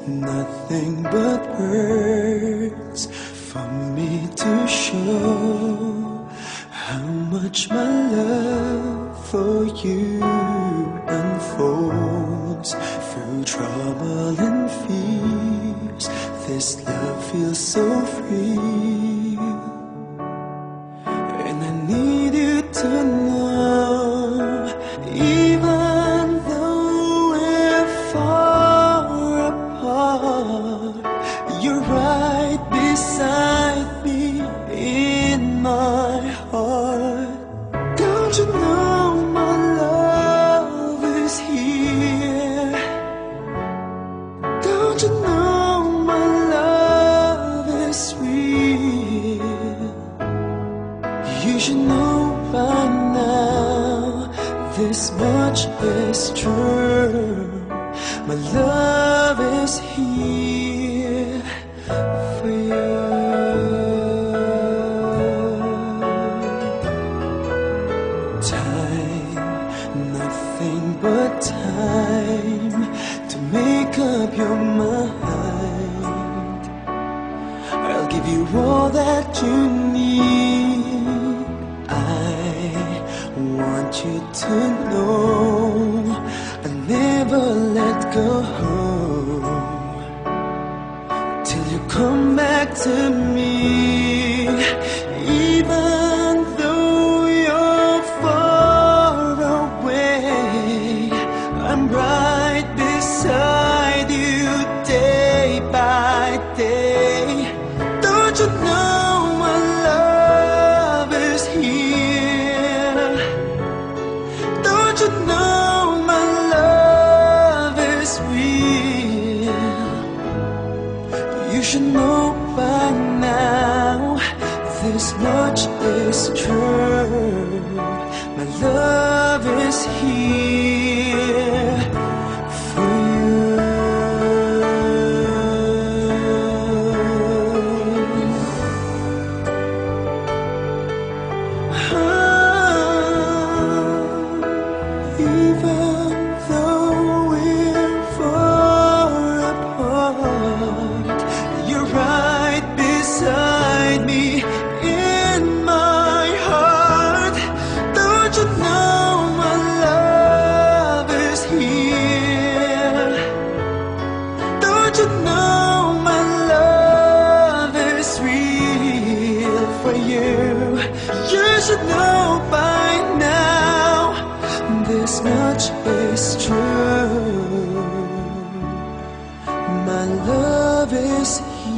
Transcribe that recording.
nothing but words for me to show how much my love for you unfolds through trouble and fears. This love feels so free, and I need you to know, even though we're far apart, you're right beside me in my heart. Don't you know my love is here? Don't you know my love is real? You should know by now, this much is true. My love is here for you. Time, nothing but time to make up your mind. I'll give you all that you need. I want you to know I never let go till you come back to me. Even though you're far away, I'm right beside you day by day. Don't you know my love is here? Don't you know my love is real? You should know by now, this much is true. My love is here for you. Even though we're far apart, you're right beside me in my heart. Don't you know my love is here? Don't you know my love is real for you? You should know by now, this much is true. My love is here.